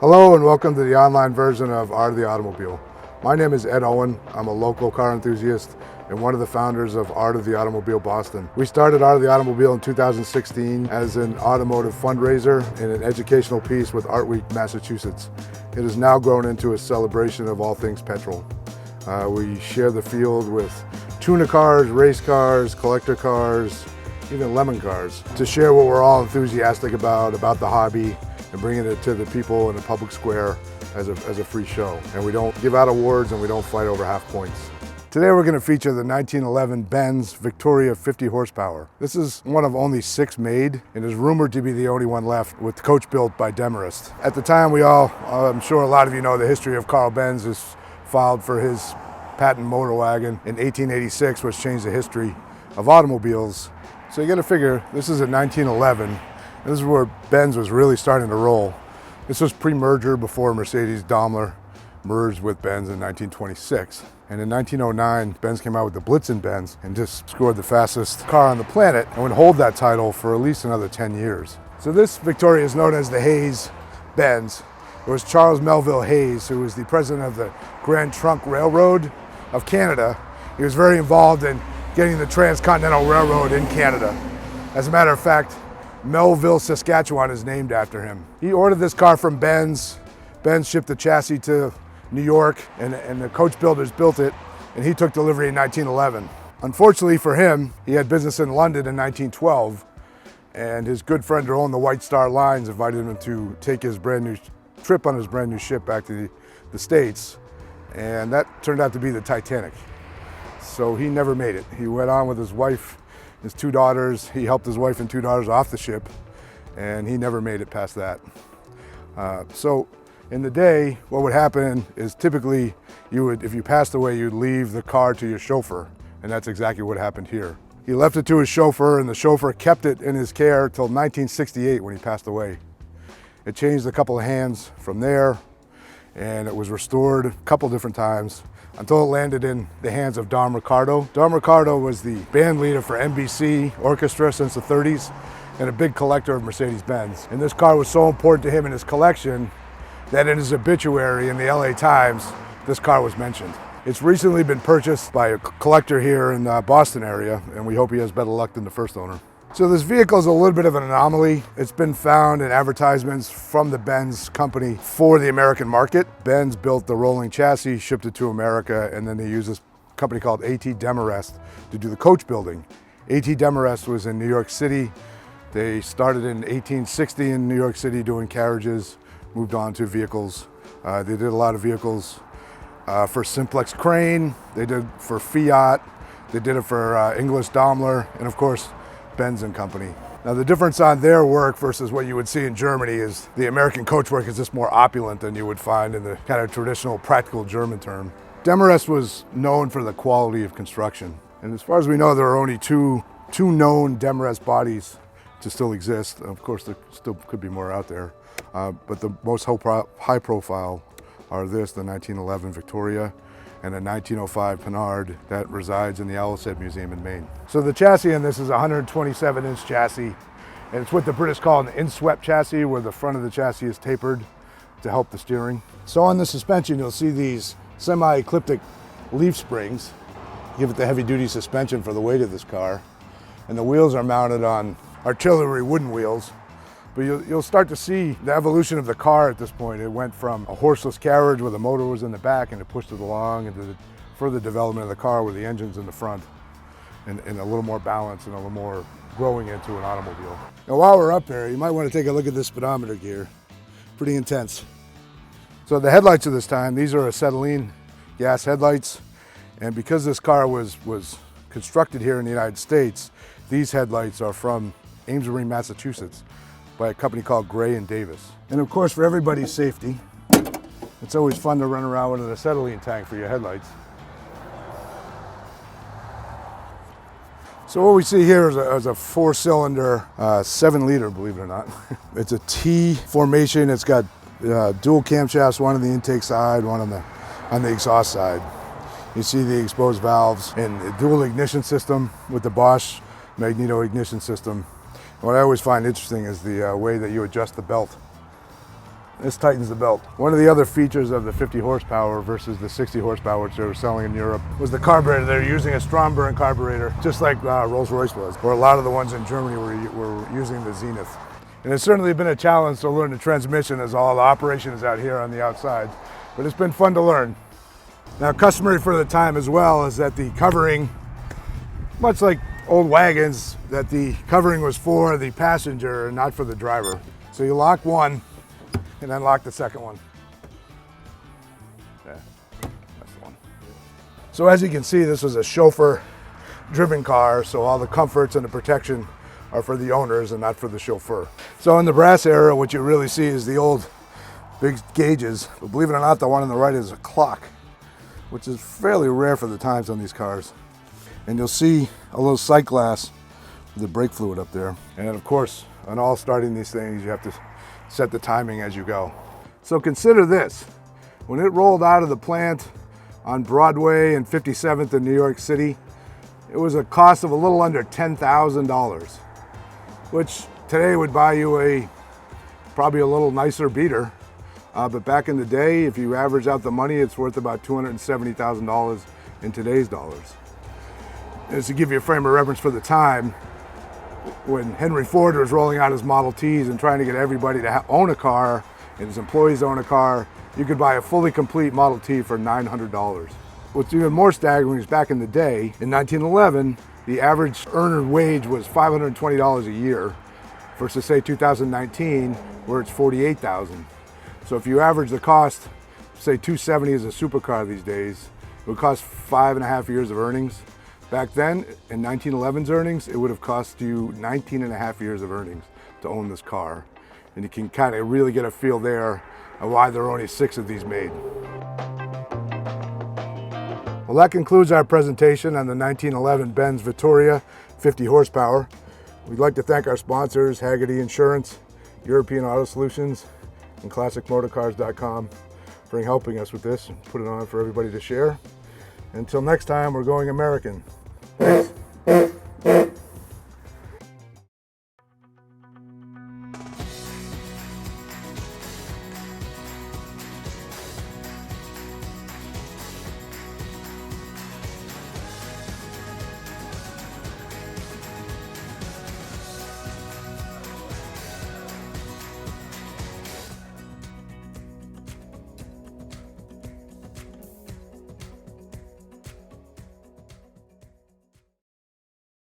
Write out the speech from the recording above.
Hello and welcome to the online version of Art of the Automobile. My name is Ed Owen. I'm a local car enthusiast and one of the founders of Art of the Automobile Boston. We started Art of the Automobile in 2016 as an automotive fundraiser and an educational piece with Art Week, Massachusetts. It has now grown into a celebration of all things petrol. We share the field with tuner cars, race cars, collector cars, even lemon cars, to share what we're all enthusiastic about the hobby, and bringing it to the people in the public square as a free show. And we don't give out awards and we don't fight over half points. Today we're going to feature the 1911 Benz Victoria 50 horsepower. This is one of only 6 made and is rumored to be the only one left, with the coach built by Demarest. At the time I'm sure a lot of you know the history of Carl Benz is filed for his patent motor wagon in 1886, which changed the history of automobiles. So you got to figure this is a 1911. This is where Benz was really starting to roll. This was pre-merger, before Mercedes-Daimler merged with Benz in 1926. And in 1909, Benz came out with the Blitzen Benz and just scored the fastest car on the planet and would hold that title for at least another 10 years. So this Victoria is known as the Hayes Benz. It was Charles Melville Hayes, who was the president of the Grand Trunk Railroad of Canada. He was very involved in getting the Transcontinental Railroad in Canada. As a matter of fact, Melville, Saskatchewan is named after him. He ordered this car from Benz. Benz shipped the chassis to New York, and the coach builders built it, and he took delivery in 1911. Unfortunately for him, he had business in London in 1912, and his good friend who owned the White Star Lines invited him to take his brand new trip on his brand new ship back to the States, and that turned out to be the Titanic. So he never made it. He went on with his wife, his 2 daughters. He helped his wife and 2 daughters off the ship, and he never made it past that. So in the day, what would happen is typically if you passed away, you'd leave the car to your chauffeur, and that's exactly what happened here. He left it to his chauffeur, and the chauffeur kept it in his care till 1968 when he passed away. It changed a couple of hands from there, and it was restored a couple different times until it landed in the hands of Dom Ricardo. Dom Ricardo was the band leader for NBC Orchestra since the 30s and a big collector of Mercedes-Benz. And this car was so important to him in his collection that in his obituary in the LA Times, this car was mentioned. It's recently been purchased by a collector here in the Boston area, and we hope he has better luck than the first owner. So this vehicle is a little bit of an anomaly. It's been found in advertisements from the Benz company for the American market. Benz built the rolling chassis, shipped it to America, and then they used this company called A.T. Demarest to do the coach building. A.T. Demarest was in New York City. They started in 1860 in New York City doing carriages, moved on to vehicles. They did a lot of vehicles for Simplex Crane. They did for Fiat. They did it for English Daimler, and of course, Benz and Company. Now the difference on their work versus what you would see in Germany is the American coachwork is just more opulent than you would find in the kind of traditional practical German term. Demarest was known for the quality of construction. And as far as we know, there are only two known Demarest bodies to still exist. Of course, there still could be more out there. But the most high profile are the 1911 Victoria and a 1905 Panhard that resides in the Owlset Museum in Maine. So the chassis in this is a 127-inch chassis, and it's what the British call an inswept chassis, where the front of the chassis is tapered to help the steering. So on the suspension, you'll see these semi-ecliptic leaf springs, give it the heavy-duty suspension for the weight of this car, and the wheels are mounted on artillery wooden wheels. But you'll start to see the evolution of the car at this point. It went from a horseless carriage where the motor was in the back and it pushed it along, into the further development of the car where the engine's in the front, and a little more balance and a little more growing into an automobile. Now while we're up there, you might want to take a look at this speedometer gear. Pretty intense. So the headlights of this time, these are acetylene gas headlights, and because this car was constructed here in the United States, these headlights are from Amesbury, Massachusetts, by a company called Gray and Davis. And of course, for everybody's safety, it's always fun to run around with an acetylene tank for your headlights. So what we see here is a 4-cylinder, 7-liter, believe it or not. It's a T formation. It's got dual camshafts, one on the intake side, one on the exhaust side. You see the exposed valves and a dual ignition system with the Bosch magneto ignition system. What I always find interesting is the way that you adjust the belt. This tightens the belt. One of the other features of the 50 horsepower versus the 60 horsepower which they were selling in Europe was the carburetor. They're using a Stromberg carburetor, just like Rolls-Royce was, or a lot of the ones in Germany were using the Zenith. And it's certainly been a challenge to learn the transmission, as all the operation is out here on the outside, but it's been fun to learn. Now, customary for the time as well is that the covering, much like old wagons, that the covering was for the passenger and not for the driver. So you lock one and then lock the second one. Yeah, that's the one. So as you can see, this is a chauffeur-driven car, so all the comforts and the protection are for the owners and not for the chauffeur. So in the brass era, what you really see is the old big gauges, but believe it or not, the one on the right is a clock, which is fairly rare for the times on these cars. And you'll see a little sight glass with the brake fluid up there. And then of course, on all starting these things, you have to set the timing as you go. So consider this, when it rolled out of the plant on Broadway and 57th in New York City, it was a cost of a little under $10,000, which today would buy you probably a little nicer beater. But back in the day, if you average out the money, it's worth about $270,000 in today's dollars. Just to give you a frame of reference for the time, when Henry Ford was rolling out his Model Ts and trying to get everybody to own a car and his employees own a car, you could buy a fully complete Model T for $900. What's even more staggering is back in the day, in 1911, the average earner wage was $520 a year versus say 2019, where it's $48,000. So if you average the cost, say $270 is a supercar these days, it would cost 5.5 years of earnings. Back then, in 1911's earnings, it would have cost you 19.5 years of earnings to own this car. And you can kind of really get a feel there of why there are only 6 of these made. Well, that concludes our presentation on the 1911 Benz Vittoria 50 horsepower. We'd like to thank our sponsors, Haggerty Insurance, European Auto Solutions, and ClassicMotorcars.com for helping us with this and put it on for everybody to share. Until next time, we're going American. Thanks.